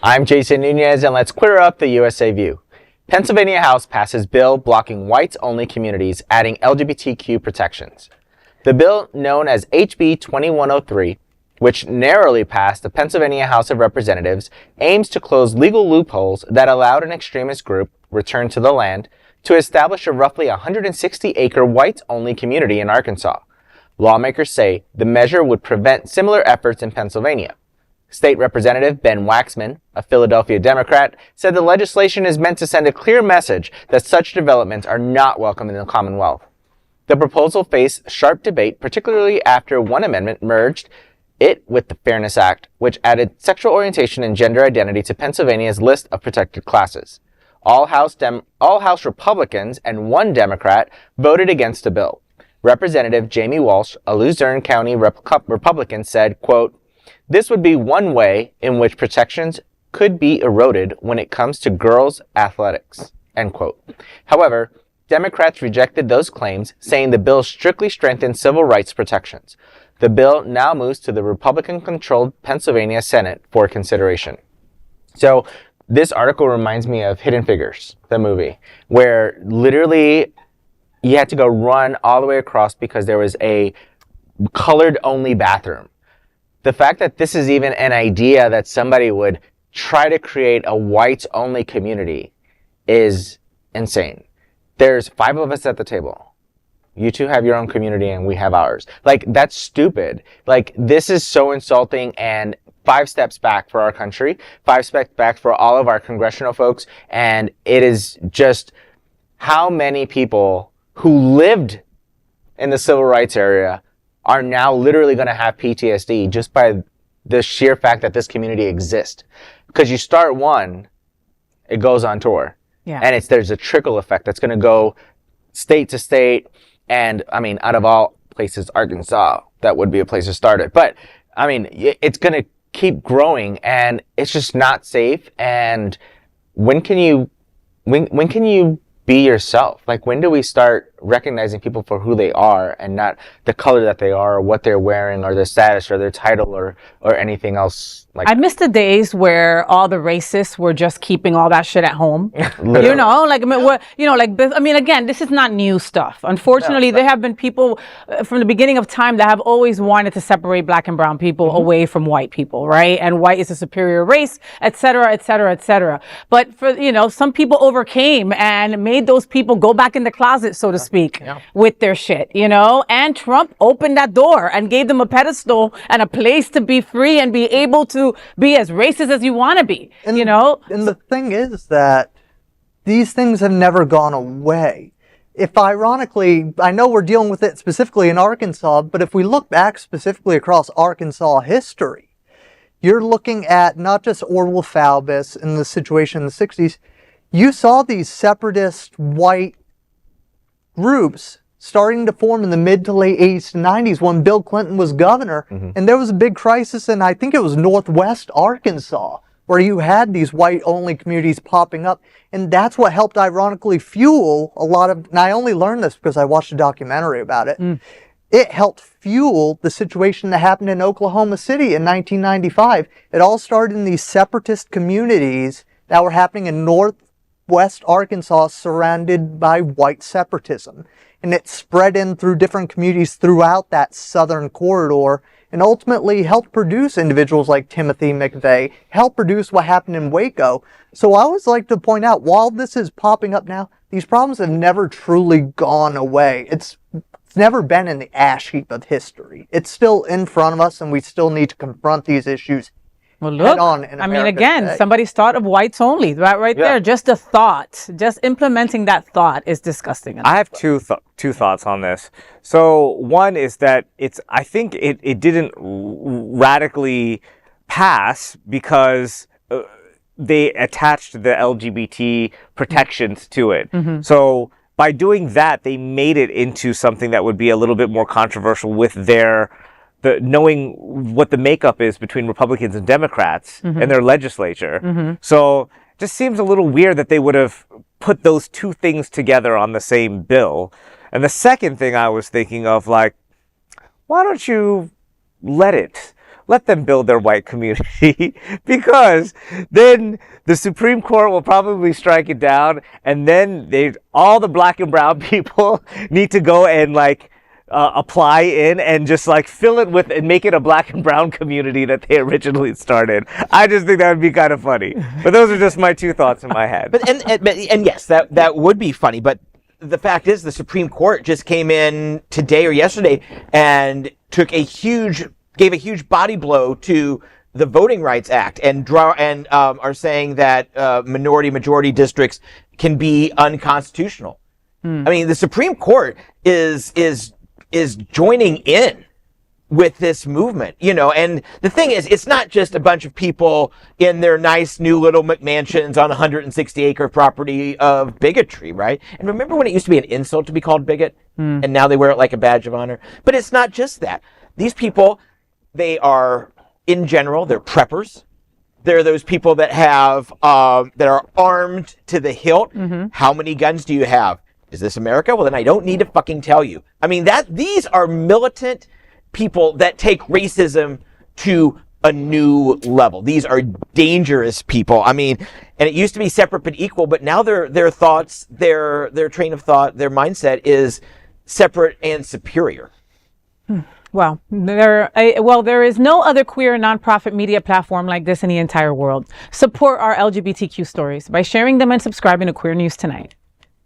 I'm Jason Nunez, and let's clear up the USA View. Pennsylvania House passes bill blocking whites-only communities, adding LGBTQ protections. The bill, known as HB 2103, which narrowly passed the Pennsylvania House of Representatives, aims to close legal loopholes that allowed an extremist group, Return to the Land, to establish a roughly 160-acre whites-only community in Arkansas. Lawmakers say the measure would prevent similar efforts in Pennsylvania. State Representative Ben Waxman, a Philadelphia Democrat, said the legislation is meant to send a clear message that such developments are not welcome in the Commonwealth. The proposal faced sharp debate, particularly after one amendment merged it with the Fairness Act, which added sexual orientation and gender identity to Pennsylvania's list of protected classes. All House Republicans and one Democrat voted against the bill. Representative Jamie Walsh, a Luzerne County Republican, said, quote, "This would be one way in which protections could be eroded when it comes to girls' athletics," end quote. However, Democrats rejected those claims, saying the bill strictly strengthens civil rights protections. The bill now moves to the Republican-controlled Pennsylvania Senate for consideration. So this article reminds me of Hidden Figures, the movie, where literally you had to go run all the way across because there was a colored-only bathroom. The fact that this is even an idea that somebody would try to create a whites-only community is insane. There's 5 of us at the table. You two have your own community and we have ours. Like, that's stupid. Like, this is so insulting and 5 steps back for our country, 5 steps back for all of our congressional folks, and it is just how many people who lived in the civil rights area are now literally going to have PTSD just by the sheer fact that this community exists. Because you start one, it goes on tour. Yeah. And there's a trickle effect that's going to go state to state. And, I mean, out of all places, Arkansas, that would be a place to start it. But, I mean, it's going to keep growing, and it's just not safe. And when can you be yourself? Like, when do we start recognizing people for who they are and not the color that they are or what they're wearing or their status or their title or anything else? Like, I miss the days where all the racists were just keeping all that shit at home. Literally. You know, like, again, this is not new stuff. Unfortunately, there have been people from the beginning of time that have always wanted to separate black and brown people away from white people, right? And white is a superior race, et cetera, et cetera, et cetera. But for, some people overcame and made those people go back in the closet, so to speak, with their shit, and Trump opened that door and gave them a pedestal and a place to be free and be able to be as racist as you want to be, And the thing is that these things have never gone away. If ironically, I know we're dealing with it specifically in Arkansas, but if we look back specifically across Arkansas history, you're looking at not just Orwell Falbus in the situation in the 60s, you saw these separatist white groups starting to form in the mid to late 80s to 90s when Bill Clinton was governor. And there was a big crisis in, I think it was Northwest Arkansas, where you had these white-only communities popping up. And that's what helped ironically fuel a lot of, and I only learned this because I watched a documentary about it. It helped fuel the situation that happened in Oklahoma City in 1995. It all started in these separatist communities that were happening in Northwest Arkansas surrounded by white separatism. And it spread in through different communities throughout that southern corridor and ultimately helped produce individuals like Timothy McVeigh, helped produce what happened in Waco. So I always like to point out, while this is popping up now, these problems have never truly gone away. It's never been in the ash heap of history. It's still in front of us, and we still need to confront these issues. Well, look, again, somebody's thought of whites only, right there. Just a thought, just implementing that thought is disgusting. I have two thoughts on this. So one is that I think it didn't radically pass because they attached the LGBT protections to it. So by doing that, they made it into something that would be a little bit more controversial with knowing what the makeup is between Republicans and Democrats in their legislature. So it just seems a little weird that they would have put those two things together on the same bill. And the second thing I was thinking of, why don't you let it? let them build their white community because then the Supreme Court will probably strike it down, and then all the black and brown people need to go and like apply in and just like fill it with and make it a black and brown community that they originally started. I just think that would be kind of funny. But those are just my two thoughts in my head. And yes, that would be funny. But the fact is, the Supreme Court just came in today or yesterday and gave a huge body blow to the Voting Rights Act and are saying that majority districts can be unconstitutional. I mean, the Supreme Court is joining in with this movement, and the thing is, it's not just a bunch of people in their nice new little McMansions on 160-acre property of bigotry, right? And remember when it used to be an insult to be called bigot, and now they wear it like a badge of honor? But it's not just that. These people, they are, in general, they're preppers. They're those people that that are armed to the hilt. How many guns do you have? Is this America? Well, then I don't need to fucking tell you. I mean, these are militant people that take racism to a new level. These are dangerous people. I mean, and it used to be separate but equal, but now their thoughts, their train of thought, their mindset is separate and superior. Well, there is no other queer nonprofit media platform like this in the entire world. Support our LGBTQ stories by sharing them and subscribing to Queer News Tonight.